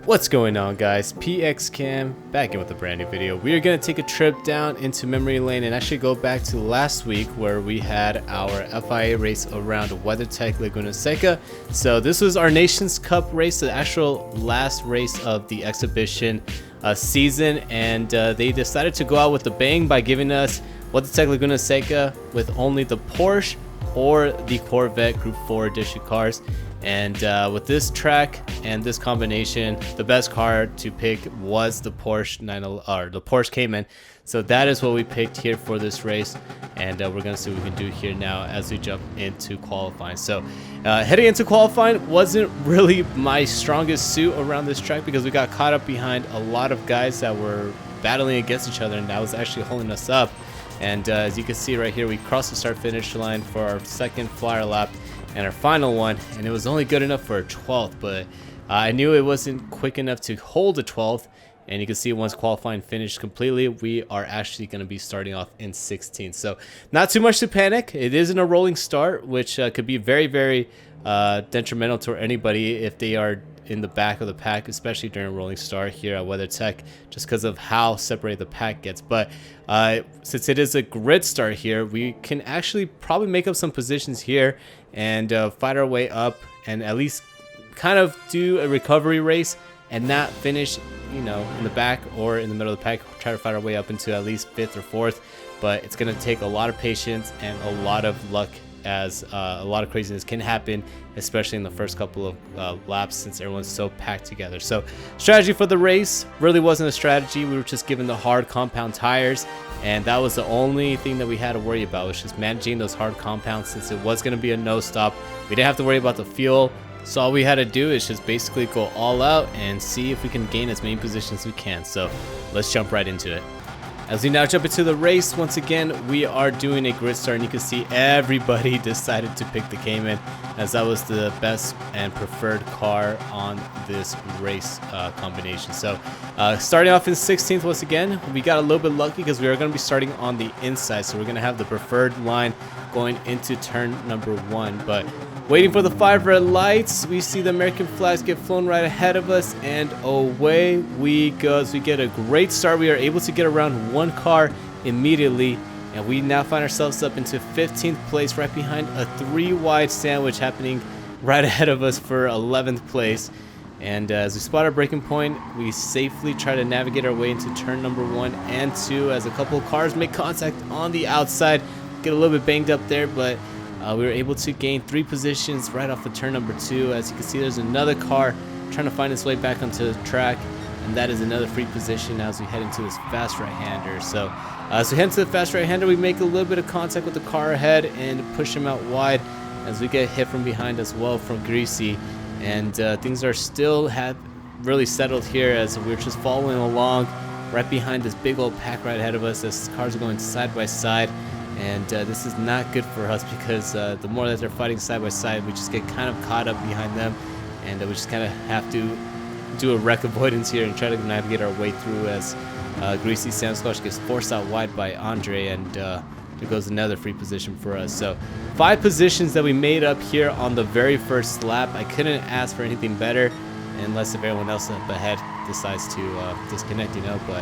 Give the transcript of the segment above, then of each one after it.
What's going on, guys? PXCam back in with a brand new video. We are going to take a trip down into memory lane and actually go back to last week where we had our FIA race around WeatherTech Laguna Seca. So this was our Nations Cup race, the actual last race of the exhibition season, and they decided to go out with a bang by giving us WeatherTech Laguna Seca with only the Porsche or the Corvette Group 4 edition cars. And with this track and this combination, the best car to pick was the Porsche the Porsche Cayman. So that is what we picked here for this race, and we're gonna see what we can do here now as we jump into qualifying. So heading into qualifying wasn't really my strongest suit around this track because we got caught up behind a lot of guys that were battling against each other, and that was actually holding us up. And as you can see right here, we crossed the start finish line for our second flyer lap and our final one, and it was only good enough for a 12th, but I knew it wasn't quick enough to hold a 12th. And you can see once qualifying finished completely, we are actually going to be starting off in 16th. So not too much to panic. It isn't a rolling start, which could be very, very detrimental to anybody if they are in the back of the pack, especially during a rolling start here at WeatherTech, just because of how separated the pack gets. But since it is a grid start here, we can actually probably make up some positions here and fight our way up and at least kind of do a recovery race and not finish, you know, in the back or in the middle of the pack. Try to fight our way up into at least 5th or 4th, but it's going to take a lot of patience and a lot of luck, as a lot of craziness can happen, especially in the first couple of laps since everyone's so packed together. So strategy for the race really wasn't a strategy. We were just given the hard compound tires, and that was the only thing that we had to worry about, was just managing those hard compounds since it was going to be a no stop. We didn't have to worry about the fuel, so all we had to do is just basically go all out and see if we can gain as many positions as we can. So let's jump right into it. As we now jump into the race, once again, we are doing a grid start, and you can see everybody decided to pick the Cayman, as that was the best and preferred car on this race combination. So starting off in 16th, once again, we got a little bit lucky because we are going to be starting on the inside. So we're going to have the preferred line going into turn number 1. But waiting for the 5 red lights, we see the American flags get flown right ahead of us, and away we go. As we get a great start, we are able to get around one car immediately, and we now find ourselves up into 15th place, right behind a 3-wide sandwich happening right ahead of us for 11th place. And as we spot our braking point, we safely try to navigate our way into turn number 1 and 2 as a couple of cars make contact on the outside. Get a little bit banged up there, but we were able to gain 3 positions right off of turn number 2. As you can see, there's another car trying to find its way back onto the track, and that is another free position as we head into this fast right-hander. So as we head into the fast right-hander, we make a little bit of contact with the car ahead and push him out wide as we get hit from behind as well from Greasy. And things are still really settled here as we're just following along right behind this big old pack right ahead of us as cars are going side by side. And this is not good for us because the more that they're fighting side by side, we just get kind of caught up behind them, and we just kind of have to do a wreck avoidance here and try to navigate our way through as Greasy Sam Squash gets forced out wide by Andre, and there goes another free position for us. So 5 positions that we made up here on the very first lap. I couldn't ask for anything better, unless if everyone else up ahead decides to disconnect, you know, but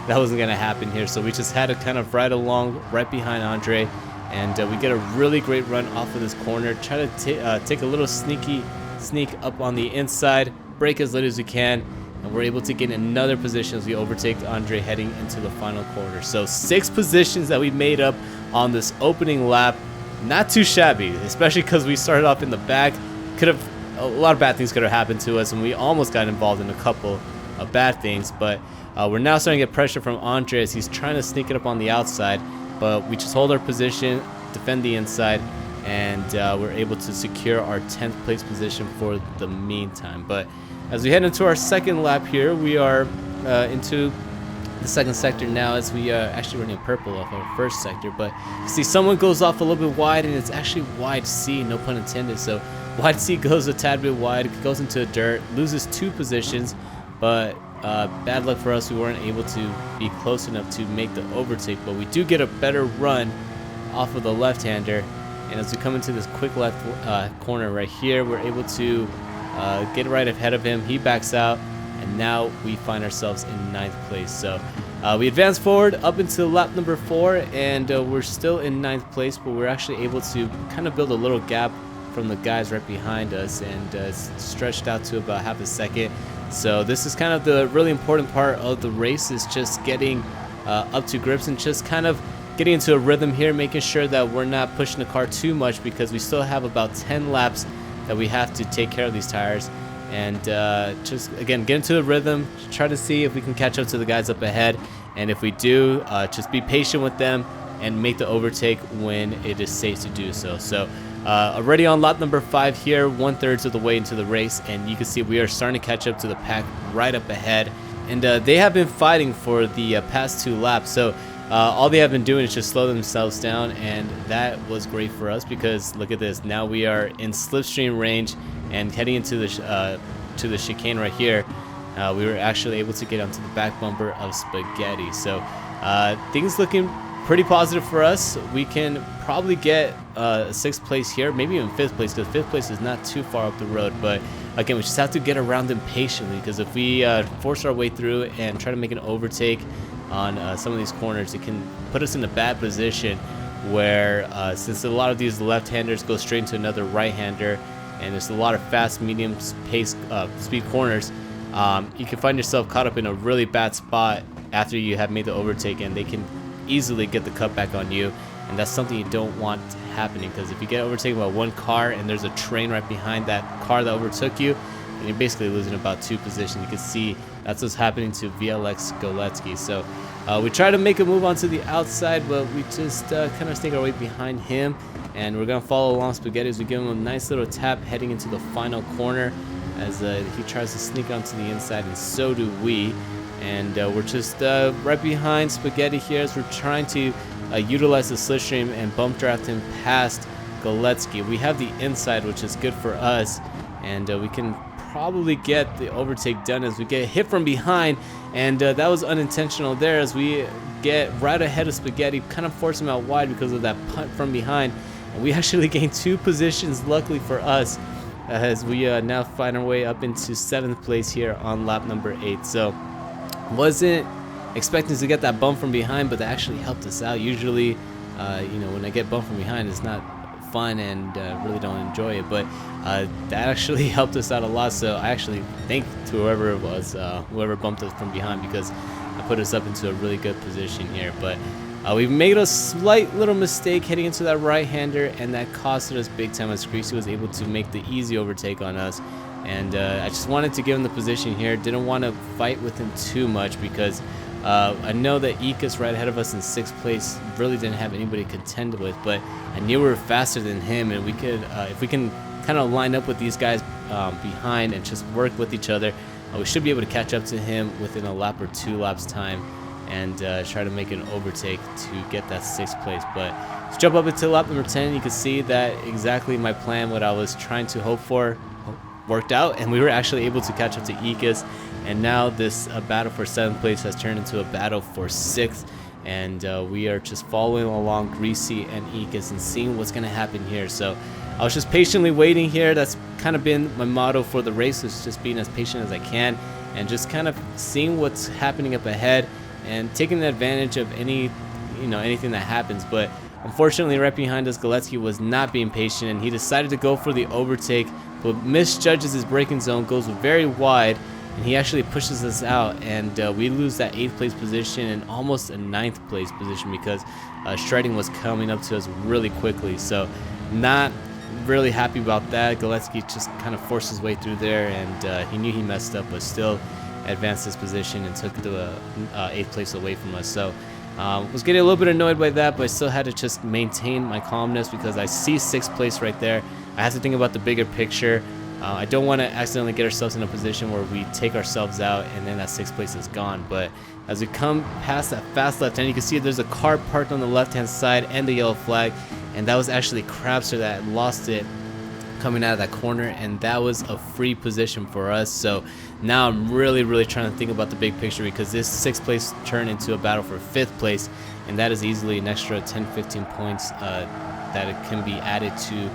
that wasn't going to happen here. So we just had to kind of ride along right behind Andre, and we get a really great run off of this corner. Try to take a little sneak up on the inside, brake as little as we can, and we're able to get another position as we overtake Andre heading into the final quarter. So 6 positions that we made up on this opening lap. Not too shabby, especially because we started off in the back. A lot of bad things could have happened to us, and we almost got involved in a couple of bad things, but we're now starting to get pressure from Andre as he's trying to sneak it up on the outside, but we just hold our position, defend the inside, and we're able to secure our 10th place position for the meantime. But as we head into our second lap here, we are into the second sector now, as we are actually running purple off our first sector. But you see someone goes off a little bit wide, and it's actually wide C, no pun intended. So wide C goes a tad bit wide, goes into the dirt, loses 2 positions, but bad luck for us, we weren't able to be close enough to make the overtake. But we do get a better run off of the left-hander, and as we come into this quick left corner right here, we're able to get right ahead of him. He backs out, and now we find ourselves in 9th place. So we advance forward up into lap number 4, and we're still in 9th place, but we're actually able to kind of build a little gap from the guys right behind us, and stretched out to about half a second. So this is kind of the really important part of the race, is just getting up to grips and just kind of getting into a rhythm here, making sure that we're not pushing the car too much, because we still have about 10 laps that we have to take care of these tires. And just again, get into a rhythm, try to see if we can catch up to the guys up ahead, and if we do, just be patient with them and make the overtake when it is safe to do so. So already on lap number 5 here, 1/3 of the way into the race, and you can see we are starting to catch up to the pack right up ahead. And they have been fighting for the past 2 laps, so all they have been doing is just slow themselves down, and that was great for us, because look at this, now we are in slipstream range and heading into the chicane right here. We were actually able to get onto the back bumper of Spaghetti, so things looking pretty positive for us. We can probably get 6th place here, maybe even 5th place, because 5th place is not too far up the road. But again, we just have to get around them patiently, because if we force our way through and try to make an overtake on some of these corners, it can put us in a bad position where since a lot of these left-handers go straight into another right-hander, and there's a lot of fast, medium pace speed corners, you can find yourself caught up in a really bad spot after you have made the overtake, and they can easily get the cutback on you, and that's something you don't want happening, because if you get overtaken by one car and there's a train right behind that car that overtook you, and you're basically losing about 2 positions. You can see that's what's happening to VLX Goletsky. So we try to make a move onto the outside, but we just kind of sneak our way behind him, and we're gonna follow along Spaghetti as we give him a nice little tap heading into the final corner, as he tries to sneak onto the inside, and so do we. And we're just right behind Spaghetti here, as we're trying to utilize the slipstream and bump draft him past Goletsky. We have the inside, which is good for us, and we can probably get the overtake done as we get hit from behind, and that was unintentional there, as we get right ahead of Spaghetti, kind of force him out wide because of that punt from behind, and we actually gained 2 positions, luckily for us, as we now find our way up into 7th place here on lap number 8. So wasn't expecting to get that bump from behind, but that actually helped us out. Usually, you know, when I get bumped from behind, it's not fun, and really don't enjoy it, but that actually helped us out a lot. So I actually thank to whoever it was, whoever bumped us from behind, because it put us up into a really good position here. But we made a slight little mistake heading into that right-hander, and that costed us big time, as Greasy was able to make the easy overtake on us. And I just wanted to give him the position here. Didn't want to fight with him too much, because I know that Ika's right ahead of us in 6th place really didn't have anybody to contend with, but I knew we were faster than him, and we could, if we can kind of line up with these guys behind and just work with each other, we should be able to catch up to him within a lap or 2 laps time, and try to make an overtake to get that 6th place. But let's jump up into lap number 10. You can see that exactly my plan, what I was trying to hope for, worked out, and we were actually able to catch up to Ikas, and now this battle for 7th place has turned into a battle for 6th, and we are just following along Greasy and Ikas and seeing what's going to happen here. So I was just patiently waiting here. That's kind of been my motto for the race, is just being as patient as I can, and just kind of seeing what's happening up ahead and taking advantage of anything that happens. But unfortunately, right behind us, Goletsky was not being patient, and he decided to go for the overtake, but misjudges his braking zone, goes very wide, and he actually pushes us out, and we lose that 8th place position and almost a 9th place position, because shredding was coming up to us really quickly. So not really happy about that. Goletsky just kind of forced his way through there, and he knew he messed up, but still advanced his position and took the 8th place away from us. So was getting a little bit annoyed by that, but I still had to just maintain my calmness, because I see 6th place right there. I have to think about the bigger picture. I don't want to accidentally get ourselves in a position where we take ourselves out and then that 6th place is gone. But as we come past that fast left hand, you can see there's a car parked on the left-hand side and the yellow flag, and that was actually Crabster that lost it coming out of that corner, and that was a free position for us. So now I'm really trying to think about the big picture, because this 6th place turned into a battle for 5th place, and that is easily an extra 10-15 points that it can be added to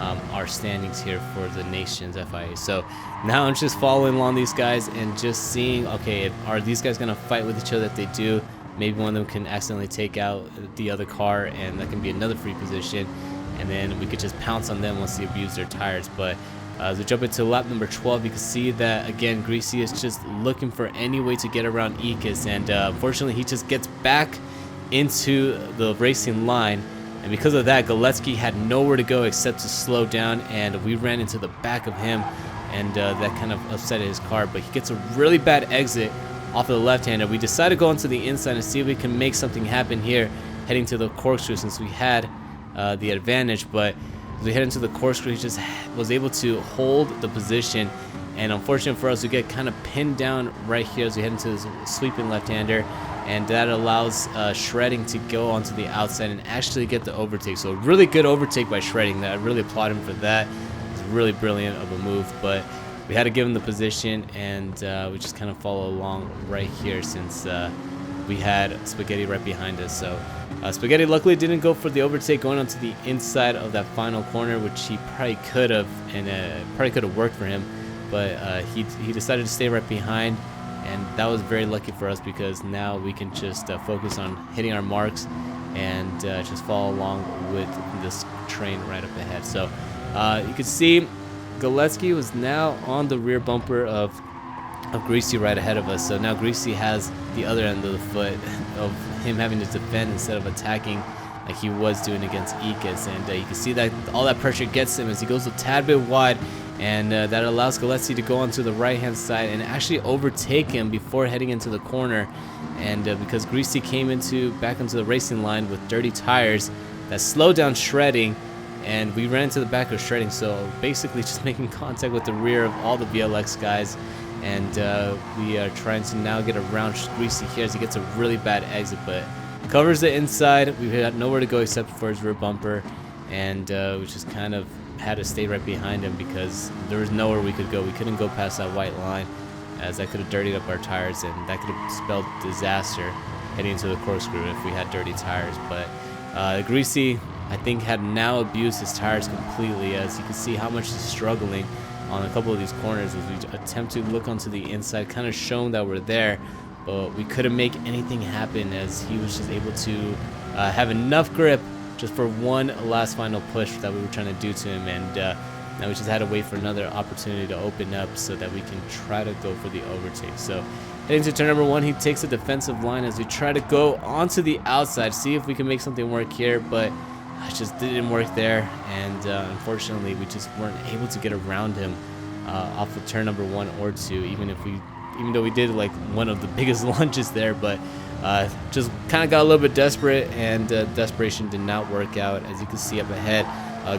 our standings here for the nation's FIA. So now I'm just following along these guys and just seeing, okay, are these guys gonna fight with each other? If they do, maybe one of them can accidentally take out the other car, and that can be another free position, and then we could just pounce on them once they abuse their tires. But as we jump into lap number 12, you can see that again Greasy is just looking for any way to get around Ickis, and unfortunately he just gets back into the racing line, and because of that Galetsky had nowhere to go except to slow down, and we ran into the back of him, and that kind of upset his car. But he gets a really bad exit off of the left-hander. We decided to go into the inside and see if we can make something happen here, heading to the corkscrew since we had the advantage. But as we head into the corkscrew, he just was able to hold the position, and unfortunately for us, we get kind of pinned down right here as we head into this sweeping left-hander, and that allows Shredding to go onto the outside and actually get the overtake. So a really good overtake by Shredding. I really applaud him for that. It's really brilliant of a move, but we had to give him the position, and we just kind of follow along right here since we had Spaghetti right behind us. So Spaghetti luckily didn't go for the overtake going onto the inside of that final corner, which he probably could have, and probably could have worked for him, but he decided to stay right behind, and that was very lucky for us because now we can just focus on hitting our marks and just follow along with this train right up ahead. So you can see Galetsky was now on the rear bumper of Greasy right ahead of us. So now Greasy has the other end of the foot of him having to defend instead of attacking like he was doing against Ickis, and you can see that all that pressure gets him as he goes a tad bit wide, and that allows Galetsky to go onto the right hand side and actually overtake him before heading into the corner. And because Greasy came back into the racing line with dirty tires, that slowed down Shredding, and we ran into the back of Shredding, so basically just making contact with the rear of all the VLX guys. And we are trying to now get around Greasy here as he gets a really bad exit, but covers the inside. We had nowhere to go except for his rear bumper, and we just kind of had to stay right behind him because there was nowhere we could go. We couldn't go past that white line, as that could have dirtied up our tires, and that could have spelled disaster heading into the corkscrew if we had dirty tires. But Greasy, I think, had now abused his tires completely, as you can see how much he's struggling on a couple of these corners as we attempt to look onto the inside, kind of showing that we're there, but we couldn't make anything happen as he was just able to have enough grip just for one last final push that we were trying to do to him, and now we just had to wait for another opportunity to open up so that we can try to go for the overtake. So heading to turn number 1, he takes a defensive line as we try to go onto the outside, see if we can make something work here, but it just didn't work there, and unfortunately we just weren't able to get around him off of turn number 1 or 2, even though we did like one of the biggest lunges there. But just kind of got a little bit desperate, and desperation did not work out. As you can see up ahead,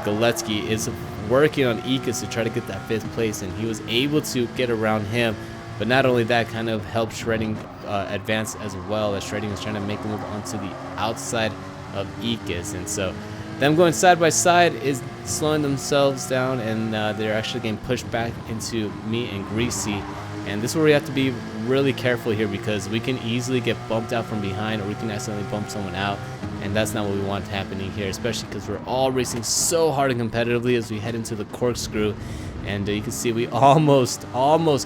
Galetsky is working on Ickis to try to get that 5th place, and he was able to get around him. But not only that, kind of helped Shredding advance as well, as Shredding was trying to make the move onto the outside of Ickis, and so them going side by side is slowing themselves down, and they're actually getting pushed back into me and Greasy. And this is where we have to be really careful here, because we can easily get bumped out from behind, or we can accidentally bump someone out, and that's not what we want happening here, especially because we're all racing so hard and competitively as we head into the corkscrew. And you can see we almost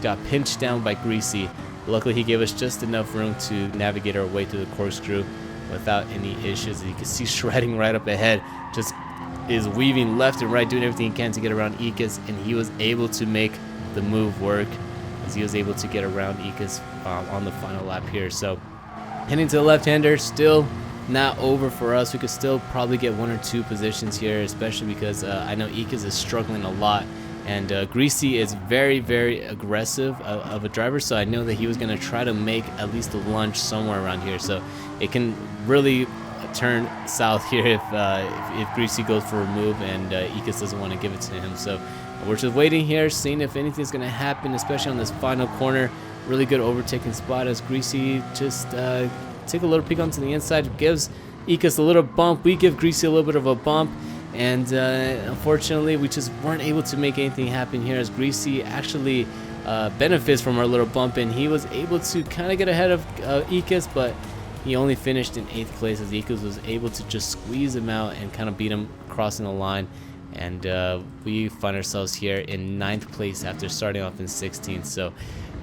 got pinched down by Greasy. Luckily he gave us just enough room to navigate our way through the corkscrew without any issues. You can see Shredding right up ahead just is weaving left and right, doing everything he can to get around Ickis, and he was able to make the move work as he was able to get around Ickis on the final lap here. So heading to the left-hander, still not over for us. We could still probably get 1 or 2 positions here, especially because I know Ickis is struggling a lot, and Greasy is very, very aggressive of a driver, so I know that he was going to try to make at least a lunge somewhere around here. So it can really turn south here if Greasy goes for a move and Ickis doesn't want to give it to him. So we're just waiting here, seeing if anything's going to happen, especially on this final corner. Really good overtaking spot as Greasy just take a little peek onto the inside, gives Ickis a little bump. We give Greasy a little bit of a bump, and unfortunately we just weren't able to make anything happen here, as Greasy actually benefits from our little bump, and he was able to kind of get ahead of Ickis, but he only finished in 8th place as Ickis was able to just squeeze him out and kind of beat him crossing the line. and we find ourselves here in 9th place after starting off in 16th. So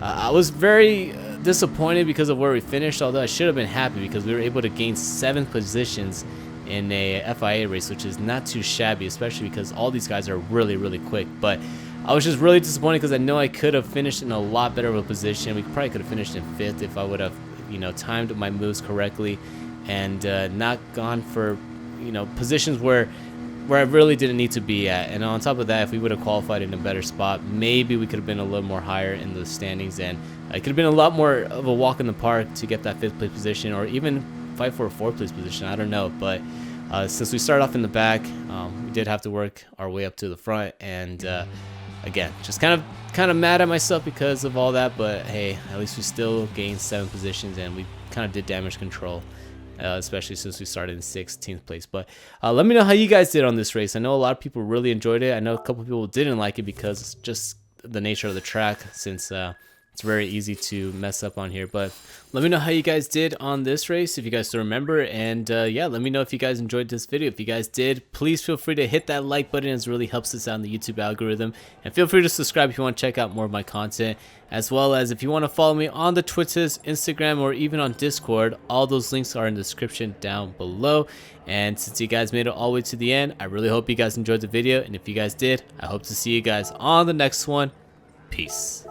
I was very disappointed because of where we finished, although I should have been happy because we were able to gain 7 positions in a FIA race, which is not too shabby, especially because all these guys are really quick. But I was just really disappointed because I know I could have finished in a lot better of a position. We probably could have finished in 5th if I would have, you know, timed my moves correctly and not gone for, you know, positions where I really didn't need to be at. And on top of that, if we would have qualified in a better spot, maybe we could have been a little more higher in the standings, and it could have been a lot more of a walk in the park to get that 5th place position, or even fight for a 4th place position. I don't know, but since we started off in the back, we did have to work our way up to the front, and again, just kind of mad at myself because of all that. But hey, at least we still gained 7 positions, and we kind of did damage control, especially since we started in 16th place. But let me know how you guys did on this race. I know a lot of people really enjoyed it. I know a couple people didn't like it because it's just the nature of the track, since it's very easy to mess up on here. But let me know how you guys did on this race, if you guys still remember. And yeah, let me know if you guys enjoyed this video. If you guys did, please feel free to hit that like button. It really helps us out in the YouTube algorithm. And feel free to subscribe if you want to check out more of my content, as well as if you want to follow me on the Twitters, Instagram, or even on Discord. All those links are in the description down below. And since you guys made it all the way to the end, I really hope you guys enjoyed the video. And if you guys did, I hope to see you guys on the next one. Peace.